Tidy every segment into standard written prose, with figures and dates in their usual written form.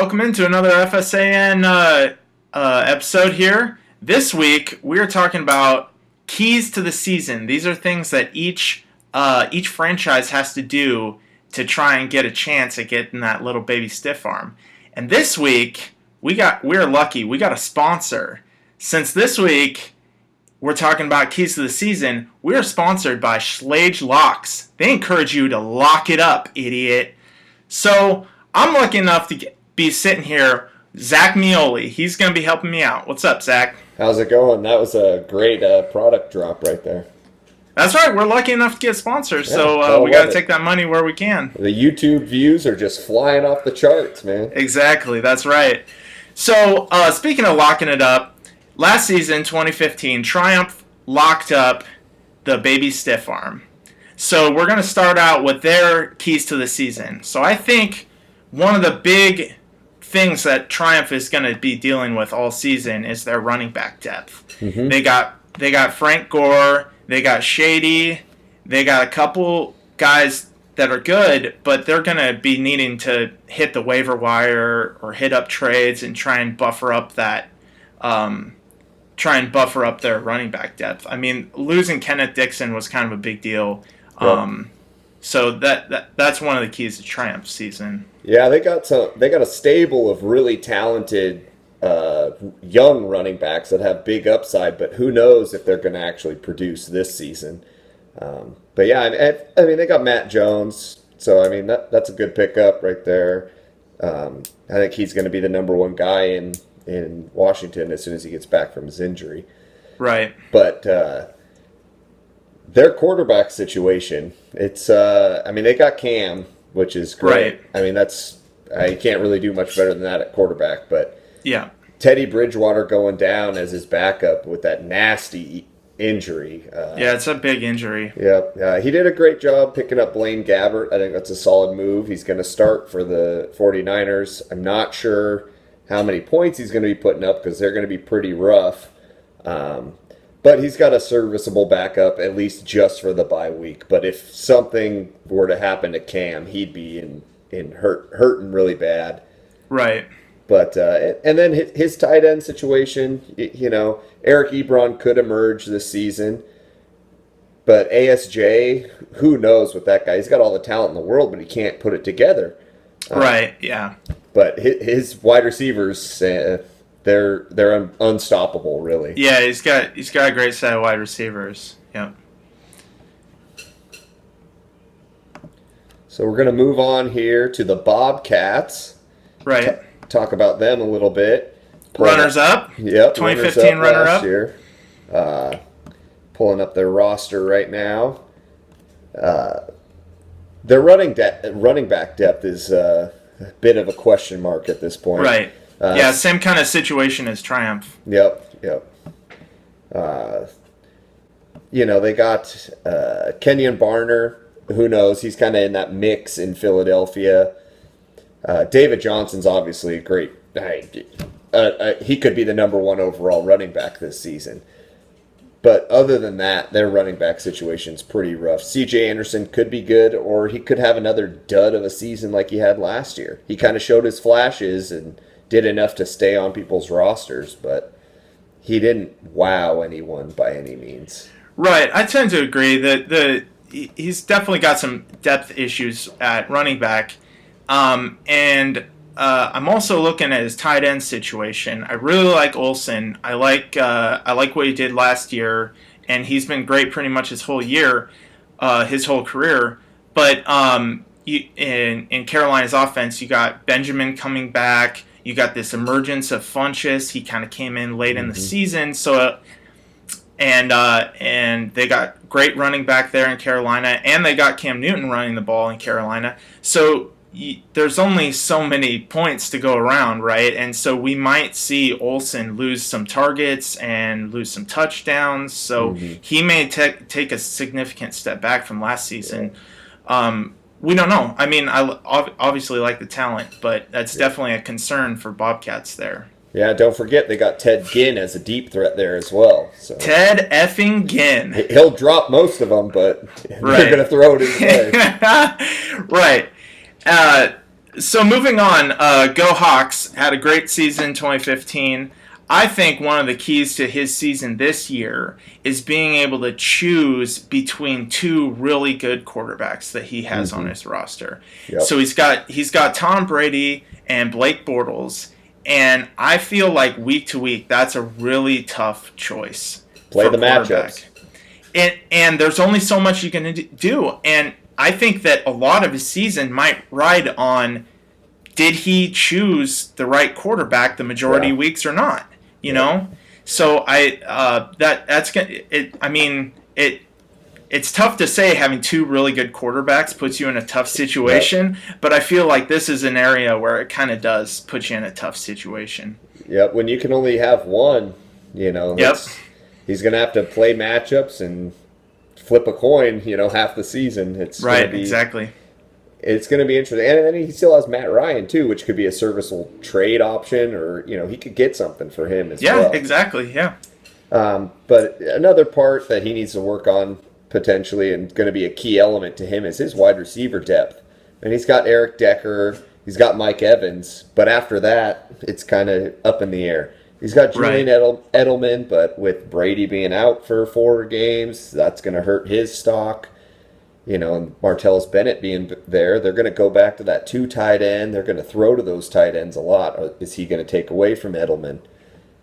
welcome into another FSAN episode here. This week, we're talking about keys to the season. These are things that each franchise has to do to try and get a chance at getting that little baby stiff arm. And this week, we're lucky. We got a sponsor. Since this week, we're talking about keys to the season, we are sponsored by Schlage Locks. They encourage you to lock it up, idiot. So I'm lucky enough to be sitting here, Zach Mioli. He's going to be helping me out. What's up, Zach? How's it going? That was a great product drop right there. That's right. We're lucky enough to get sponsors, so we got to take that money where we can. The YouTube views are just flying off the charts, man. Exactly. That's right. So speaking of locking it up, last season, 2015, Triumph locked up the baby stiff arm. So we're going to start out with their keys to the season. So I think one of the big things that Triumph is going to be dealing with all season is their running back depth. Mm-hmm. They got Frank Gore, they got Shady, they got a couple guys that are good, but they're going to be needing to hit the waiver wire or hit up trades and try and buffer up that their running back depth. I mean, losing Kenneth Dixon was kind of a big deal. Yep. So that's one of the keys to Triumph season. Yeah, they got a stable of really talented young running backs that have big upside, but who knows if they're going to actually produce this season. But yeah, I mean, they got Matt Jones, so I mean that's a good pickup right there. I think he's going to be the number one guy in Washington as soon as he gets back from his injury. Right. But their quarterback situation, it's I mean, they got Cam, which is great. Right. I mean, you can't really do much better than that at quarterback, but yeah. Teddy Bridgewater going down as his backup with that nasty injury. Yeah, it's a big injury. Yeah, he did a great job picking up Blaine Gabbert. I think that's a solid move. He's going to start for the 49ers. I'm not sure how many points he's going to be putting up because they're going to be pretty rough. But he's got a serviceable backup, at least just for the bye week. But if something were to happen to Cam, he'd be hurting really bad. Right. But and then his tight end situation, Eric Ebron could emerge this season. But ASJ, who knows with that guy? He's got all the talent in the world, but he can't put it together. Right, yeah. But his wide receivers, they're unstoppable, really. Yeah, he's got a great set of wide receivers. Yeah. So we're going to move on here to the Bobcats. Right. Talk about them a little bit. Runners up. Yep. 2015 runner up. Year. Pulling up their roster right now. Their running back depth is a bit of a question mark at this point. Right. Yeah, same kind of situation as Triumph. Yep. They got Kenyon Barner. Who knows? He's kind of in that mix in Philadelphia. David Johnson's obviously a great. He could be the number one overall running back this season. But other than that, their running back situation's pretty rough. C.J. Anderson could be good, or he could have another dud of a season like he had last year. He kind of showed his flashes and did enough to stay on people's rosters, but he didn't wow anyone by any means. Right. I tend to agree that he's definitely got some depth issues at running back. And I'm also looking at his tight end situation. I really like Olsen. I like what he did last year, and he's been great pretty much his whole year, his whole career. But in Carolina's offense, you got Benjamin coming back. You got this emergence of Funchess. He kind of came in late in the season. So, and they got great running back there in Carolina, and they got Cam Newton running the ball in Carolina. So there's only so many points to go around, right? And so we might see Olsen lose some targets and lose some touchdowns. So he may take a significant step back from last season. We don't know. I mean, I obviously like the talent, but that's definitely a concern for Bobcats there. Yeah, don't forget they got Ted Ginn as a deep threat there as well. So. Ted effing Ginn. He'll drop most of them, but they're going to throw it his way. Right. So moving on, Go Hawks had a great season 2015. I think one of the keys to his season this year is being able to choose between two really good quarterbacks that he has on Mm-hmm. his roster. So Yep. he's got Tom Brady and Blake Bortles, and I feel like week to week that's a really tough choice Play for the matchups. quarterback. And there's only so much you can do, and I think that a lot of his season might ride on did he choose the right quarterback the majority Yeah. of weeks or not? You Yep. know, so that's gonna it. I mean it. It's tough to say having two really good quarterbacks puts you in a tough Yep. situation, but I feel like this is an area where it kind of does put you in a tough situation. Yep. When you can only have one, Yep. he's gonna have to play matchups and flip a coin. Half the season. Right. Exactly. It's gonna be interesting. And then he still has Matt Ryan too, which could be a serviceable trade option, or he could get something for him as Yeah. well. Exactly. Yeah. But another part that he needs to work on potentially, and going to be a key element to him, is his wide receiver depth. And he's got Eric Decker, he's got Mike Evans, but after that, it's kind of up in the air. He's got Julian Right. Edelman, but with Brady being out for 4 games, that's going to hurt his stock. And Martellus Bennett being there, they're going to go back to that two tight end. They're going to throw to those tight ends a lot. Is he going to take away from Edelman?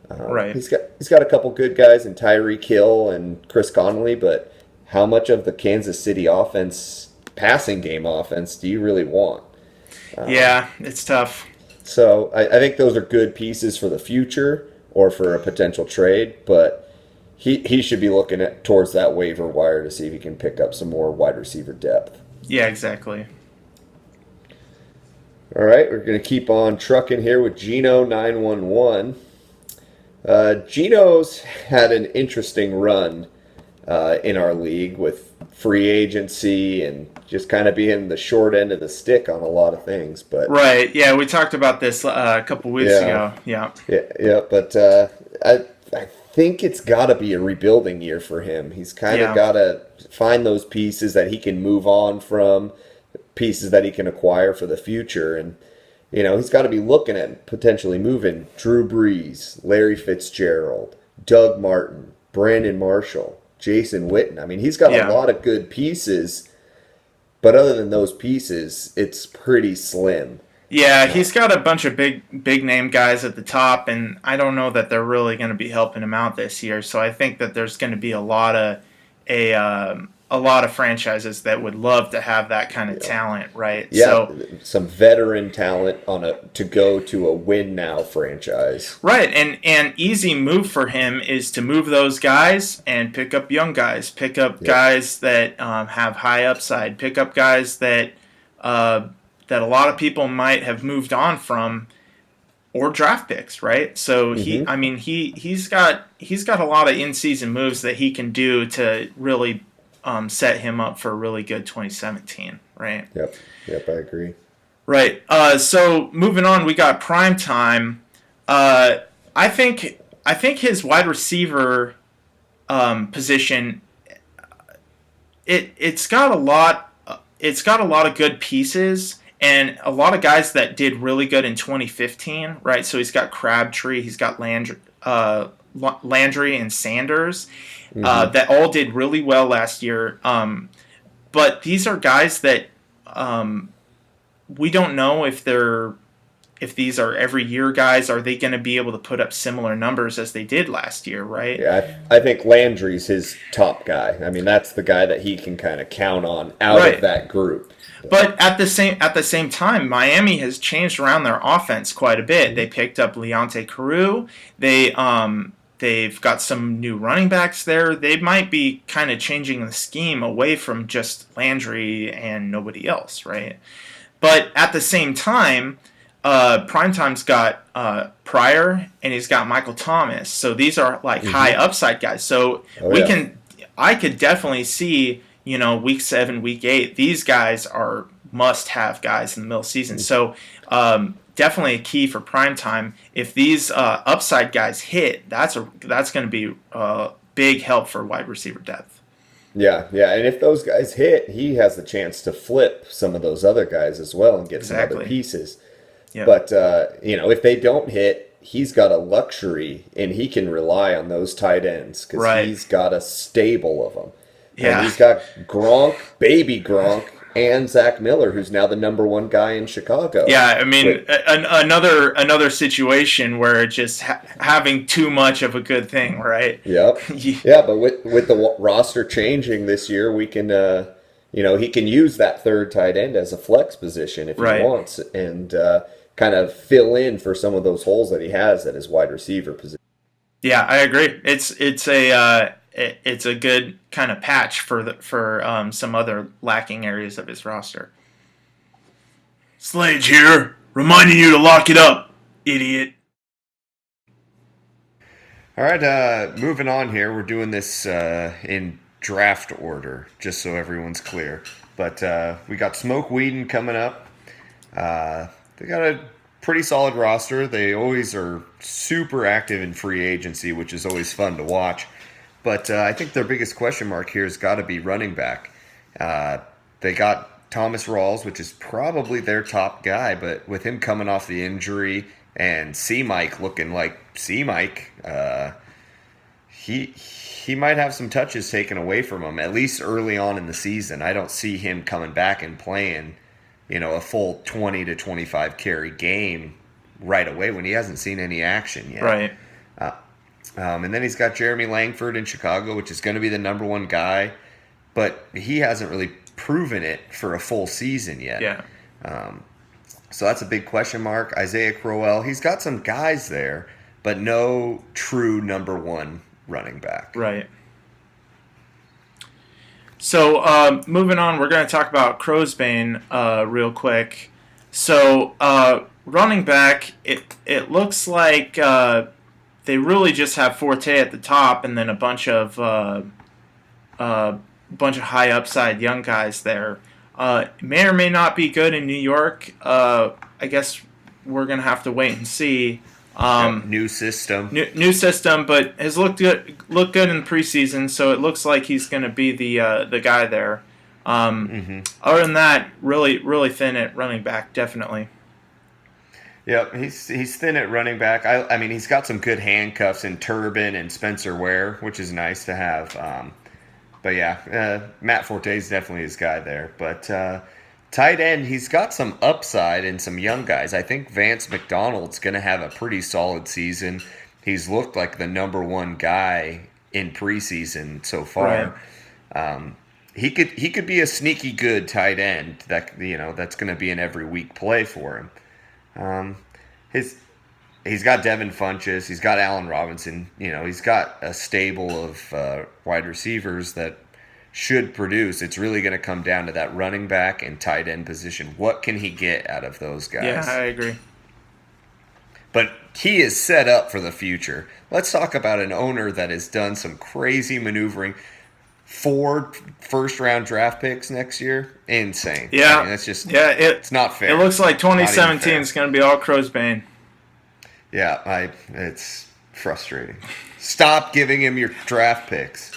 Right. He's got a couple good guys in Tyreek Hill and Chris Connolly, but how much of the Kansas City passing game offense, do you really want? Yeah. It's tough. So I think those are good pieces for the future or for a potential trade, but he should be looking towards that waiver wire to see if he can pick up some more wide receiver depth. Yeah. Exactly. All right, we're going to keep on trucking here with Gino 911. Gino's had an interesting run in our league with free agency and just kind of being the short end of the stick on a lot of things. But Right. Yeah. We talked about this a couple weeks yeah, ago. Yeah. yeah. But I think it's got to be a rebuilding year for him. He's kind of Yeah. got to find those pieces that he can move on from, pieces that he can acquire for the future, and he's got to be looking at potentially moving Drew Brees, Larry Fitzgerald, Doug Martin, Brandon Marshall, Jason Witten. I mean, he's got a Yeah. lot of good pieces, but other than those pieces, it's pretty slim. Yeah, he's got a bunch of big name guys at the top, and I don't know that they're really going to be helping him out this year. So I think that there's going to be a lot of franchises that would love to have that kind of Yeah. talent, right? Yeah, So some veteran talent to go to a win now franchise. right, and easy move for him is to move those guys and pick up young guys, pick up Yep. guys that have high upside, pick up guys that a lot of people might have moved on from, or draft picks, right? So Hmm. I mean, he's got a lot of in season moves that he can do to really set him up for a really good 2017, right? Yep. Yep, I agree. Right. So moving on, we got prime time. I think his wide receiver position it's got a lot. It's got a lot of good pieces and a lot of guys that did really good in 2015, right? So he's got Crabtree, he's got Landry and Sanders Hmm. that all did really well last year. But these are guys that we don't know if these are every year guys. Are they going to be able to put up similar numbers as they did last year, right? Yeah, I think Landry's his top guy. I mean, that's the guy that he can kind of count on out of Right. that group. But at the same time, Miami has changed around their offense quite a bit. They picked up Leonte Carew. They've got some new running backs there. They might be kind of changing the scheme away from just Landry and nobody else, right? But at the same time, Primetime's got Pryor and he's got Michael Thomas. So these are like high upside guys. So Oh yeah. I could definitely see, week 7, week 8, these guys are must have guys in the middle of the season. So definitely a key for prime time. If these upside guys hit, that's going to be big help for wide receiver depth. Yeah, yeah, and if those guys hit, he has the chance to flip some of those other guys as well and get some other Exactly. pieces. Yep. But if they don't hit, he's got a luxury, and he can rely on those tight ends because Right. he's got a stable of them, and Yeah. he's got Gronk, baby Gronk, and Zach Miller, who's now the number one guy in Chicago. Yeah, I mean, With another situation where just having too much of a good thing, right? Yep, yeah, but with the roster changing this year, we can he can use that third tight end as a flex position if he Right. wants, and kind of fill in for some of those holes that he has at his wide receiver position. Yeah, I agree. It's a good kind of patch for some other lacking areas of his roster. Slade here, reminding you to lock it up, idiot. All right, moving on here. We're doing this in draft order, just so everyone's clear. But we got Smoke Weeden coming up. They got a pretty solid roster. They always are super active in free agency, which is always fun to watch. But I think their biggest question mark here has got to be running back. They got Thomas Rawls, which is probably their top guy, but with him coming off the injury and C Mike looking like C Mike, he might have some touches taken away from him, at least early on in the season. I don't see him coming back and playing, a full 20 to 25 carry game right away when he hasn't seen any action yet. Right. And then he's got Jeremy Langford in Chicago, which is going to be the number one guy, but he hasn't really proven it for a full season yet. Yeah. So that's a big question mark. Isaiah Crowell, he's got some guys there, but no true number one running back. Right. So moving on, we're going to talk about Crowsbane real quick. So running back, it looks like they really just have Forte at the top, and then a bunch of high upside young guys there. May or may not be good in New York. I guess we're gonna have to wait and see. New system. New system, but has looked good in the preseason, so it looks like he's going to be the guy there. Other than that, really thin at running back, definitely. Yep, he's thin at running back. I mean, he's got some good handcuffs in Turbin and Spencer Ware, which is nice to have. But yeah, Matt Forte is definitely his guy there. But tight end, he's got some upside and some young guys. I think Vance McDonald's going to have a pretty solid season. He's looked like the number one guy in preseason so far. Right. He could be a sneaky good tight end that that's going to be an every week play for him. He's got Devin Funchess, he's got Allen Robinson. He's got a stable of wide receivers that should produce. It's really going to come down to that running back and tight end position. What can he get out of those guys? Yeah, I agree. But he is set up for the future. Let's talk about an owner that has done some crazy maneuvering. 4 first-round draft picks next year. Insane. Yeah. I mean, that's just it's not fair. It looks like 2017 is going to be all Crowsbane. Yeah, it's frustrating. Stop giving him your draft picks.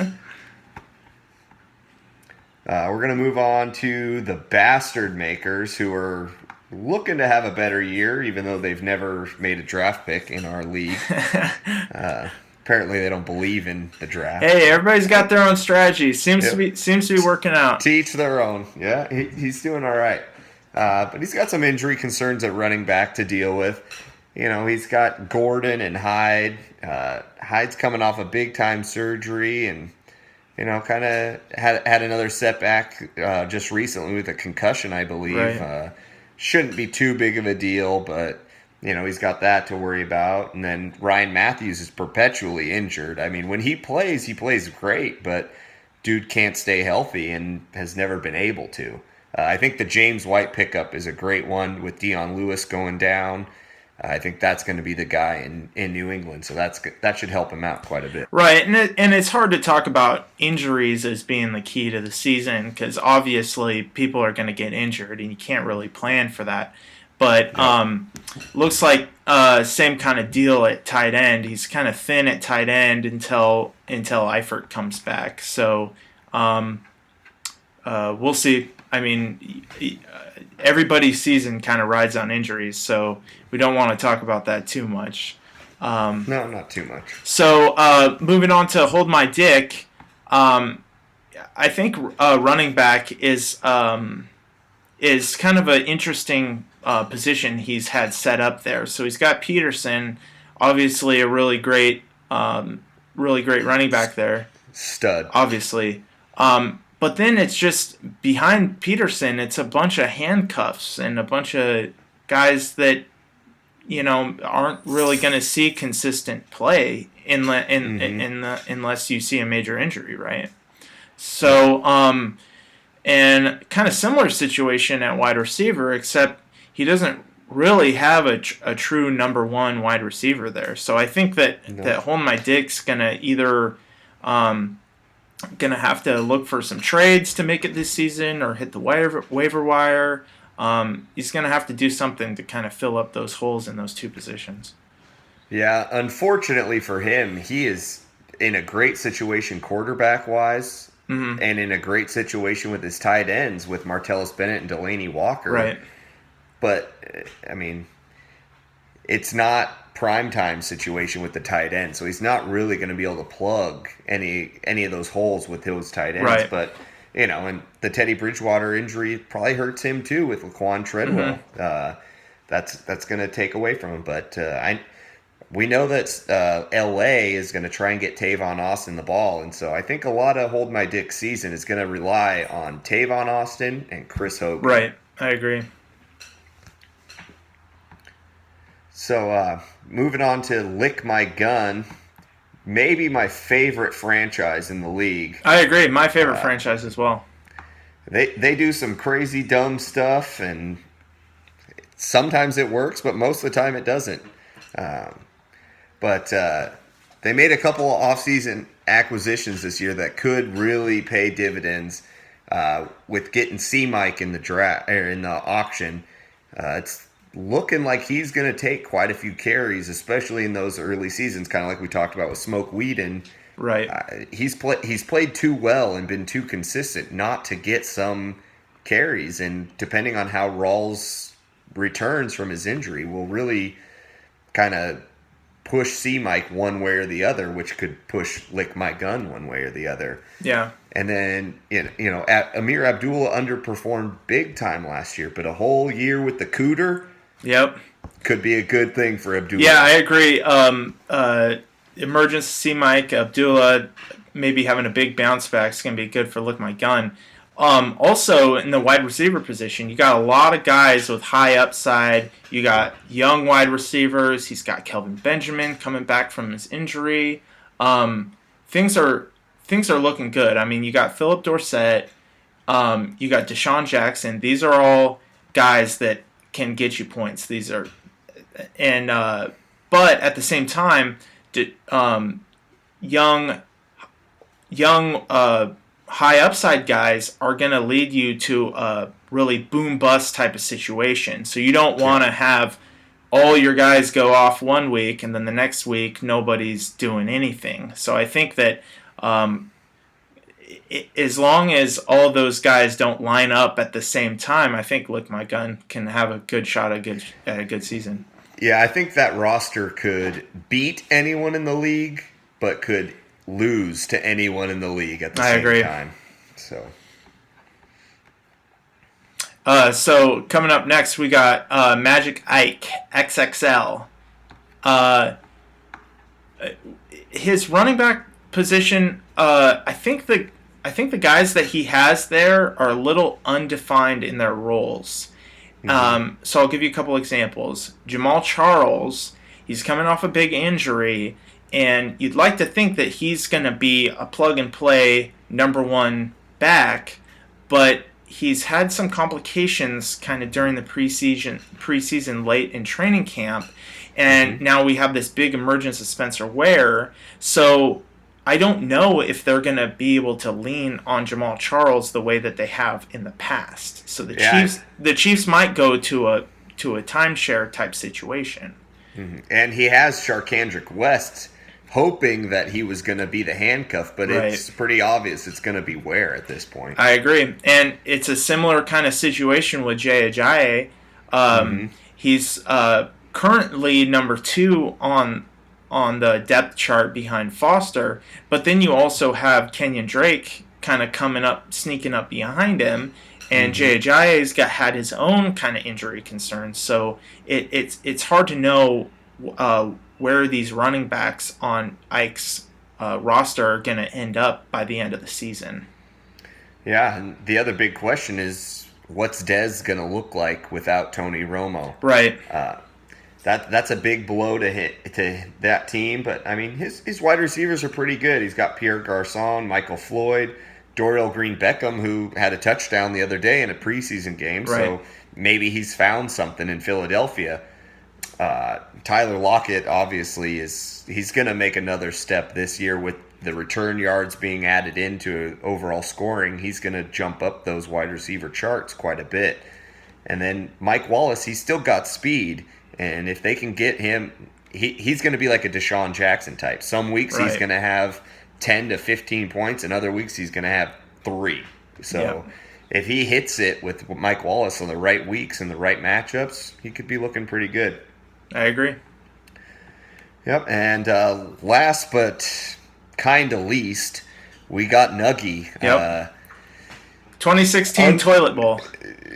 We're going to move on to the Bastard Makers, who are looking to have a better year, even though they've never made a draft pick in our league. Apparently, they don't believe in the draft. Hey, everybody's got their own strategy. Seems to be working out. To each their own. Yeah, he's doing all right. But he's got some injury concerns at running back to deal with. He's got Gordon and Hyde. Hyde's coming off a big-time surgery and, kind of had another setback just recently with a concussion, I believe. Right. Shouldn't be too big of a deal, but, he's got that to worry about. And then Ryan Matthews is perpetually injured. I mean, when he plays great, but dude can't stay healthy and has never been able to. I think the James White pickup is a great one with Dion Lewis going down. I think that's going to be the guy in New England, so that should help him out quite a bit. Right, and it's hard to talk about injuries as being the key to the season because obviously people are going to get injured and you can't really plan for that. But looks like same kind of deal at tight end. He's kind of thin at tight end until Eifert comes back. So We'll see. I mean, everybody's season kind of rides on injuries, so we don't want to talk about that too much. No, not too much. So moving on to hold my dick, I think running back is kind of an interesting position he's had set up there. So he's got Peterson, obviously a really great running back there. Stud. Obviously. But then it's just behind Peterson, it's a bunch of handcuffs and a bunch of guys that, aren't really going to see consistent play unless you see a major injury, right? So, and kind of similar situation at wide receiver, except he doesn't really have a true number one wide receiver there. So I think that Hold My Dick's going to either going to have to look for some trades to make it this season or hit the waiver wire. He's going to have to do something to kind of fill up those holes in those two positions. Yeah, unfortunately for him, he is in a great situation quarterback-wise and in a great situation with his tight ends with Martellus Bennett and Delaney Walker. Right. But, I mean, it's not primetime situation with the tight end, so he's not really going to be able to plug any of those holes with those tight ends. Right. But and the Teddy Bridgewater injury probably hurts him too with Laquan Treadwell. That's going to take away from him. But we know that L.A. is going to try and get Tavon Austin the ball, and so I think a lot of Hold My Dick season is going to rely on Tavon Austin and Chris Hogan. Right, I agree. So, moving on to Lick My Gun, maybe my favorite franchise in the league. I agree. My favorite franchise as well. They do some crazy dumb stuff, and sometimes it works, but most of the time it doesn't. But they made a couple of off-season acquisitions this year that could really pay dividends with getting C-Mike in the draft or in the auction. It's looking like he's going to take quite a few carries, especially in those early seasons, kind of like we talked about with Smoke Whedon. Right. He's played too well and been too consistent not to get some carries, and depending on how Rawls returns from his injury, will really kind of push C-Mike one way or the other, which could push Lick My Gun one way or the other. Yeah. And then, Amir Abdullah underperformed big time last year, but a whole year with the Cooter. Yep. Could be a good thing for Abdullah. Yeah, I agree. Emergency Mike, Abdullah, maybe having a big bounce back is going to be good for Lick My Gun. Also, in the wide receiver position, you got a lot of guys with high upside. You got young wide receivers. He's got Kelvin Benjamin coming back from his injury. Things are looking good. I mean, you got Philip Dorsett. You got Deshaun Jackson. These are all guys that can get you points. These are, but at the same time, young high upside guys are going to lead you to a really boom bust type of situation. So you don't want to have all your guys go off one week and then the next week nobody's doing anything. So I think that as long as all those guys don't line up at the same time, I think Lick My Gun can have a good shot at a good season. Yeah, I think that roster could beat anyone in the league, but could lose to anyone in the league at the same time. So coming up next, we got Magic Ike XXL. His running back position, I think the guys that he has there are a little undefined in their roles. So I'll give you a couple examples. Jamal Charles, he's coming off a big injury, and you'd like to think that he's going to be a plug-and-play number one back, but he's had some complications kind of during the preseason late in training camp, and now we have this big emergence of Spencer Ware. So I don't know if they're going to be able to lean on Jamal Charles the way that they have in the past. So the Chiefs might go to a timeshare type situation. And he has Sharkandrick West hoping that he was going to be the handcuff, but Right. it's pretty obvious it's going to be Ware at this point. I agree, and it's a similar kind of situation with Jay Ajayi. He's currently number 2 on the depth chart behind Foster, but then you also have Kenyon Drake kind of coming up, sneaking up behind him, and Jay Ajayi's had his own kind of injury concerns. So it's hard to know where these running backs on Ike's roster are going to end up by the end of the season. Yeah, and the other big question is, what's Dez going to look like without Tony Romo? Right. That's a big blow to hit to that team, but I mean his wide receivers are pretty good. He's got Pierre Garçon, Michael Floyd, Dorial Green-Beckham, who had a touchdown the other day in a preseason game, Right. so maybe he's found something in Philadelphia. Tyler Lockett obviously he's going to make another step this year with the return yards being added into overall scoring. He's going to jump up those wide receiver charts quite a bit. And then Mike Wallace, he's still got speed. And if they can get him, he's going to be like a Deshaun Jackson type. Some weeks he's Right. going to have 10 to 15 points, and other weeks he's going to have 3. So if he hits it with Mike Wallace on the right weeks and the right matchups, he could be looking pretty good. I agree. Yep, and last but kind of least, we got Nuggy. Yep. 2016 Toilet Bowl.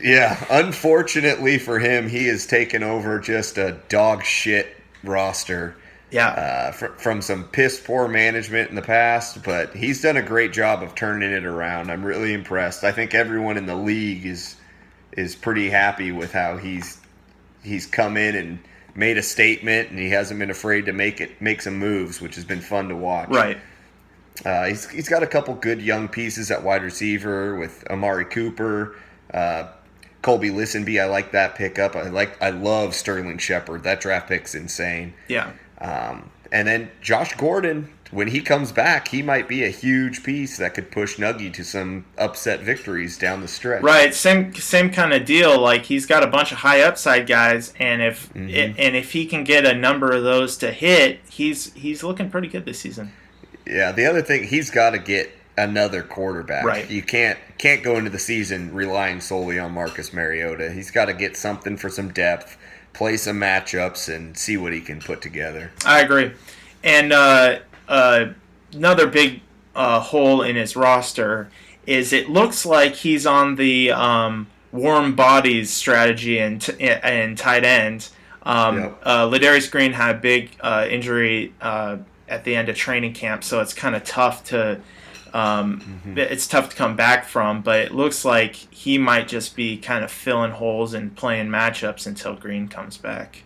Yeah, unfortunately for him, he has taken over just a dog shit roster. Yeah. From some piss poor management in the past, but he's done a great job of turning it around. I'm really impressed. I think everyone in the league is pretty happy with how he's come in and made a statement, and he hasn't been afraid to make some moves, which has been fun to watch. Right. He's got a couple good young pieces at wide receiver with Amari Cooper, Colby Listenby. I like that pickup. I love Sterling Shepard. That draft pick's insane. Yeah. And then Josh Gordon, when he comes back, he might be a huge piece that could push Nuggy to some upset victories down the stretch. Right, same kind of deal. Like, he's got a bunch of high upside guys, and if he can get a number of those to hit, he's looking pretty good this season. Yeah, the other thing, he's got to get another quarterback. Right. You can't go into the season relying solely on Marcus Mariota. He's got to get something for some depth, play some matchups, and see what he can put together. I agree. And another big hole in his roster is it looks like he's on the warm bodies strategy and tight end. Ladarius Green had a big injury at the end of training camp, so it's kind of tough to it's tough to come back from. But it looks like he might just be kind of filling holes and playing matchups until Green comes back.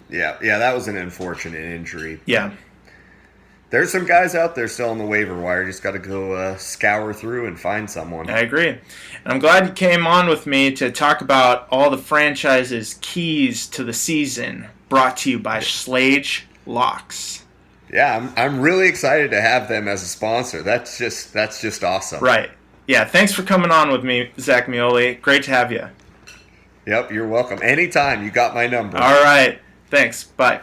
Yeah, that was an unfortunate injury. Yeah. There's some guys out there still on the waiver wire. Just got to go scour through and find someone. I agree. And I'm glad you came on with me to talk about all the franchise's keys to the season, brought to you by Schlage Locks. Yeah, I'm really excited to have them as a sponsor. That's just awesome. Right. Yeah, thanks for coming on with me, Zach Mioli. Great to have you. Yep, you're welcome. Anytime. You got my number. All right. Thanks. Bye.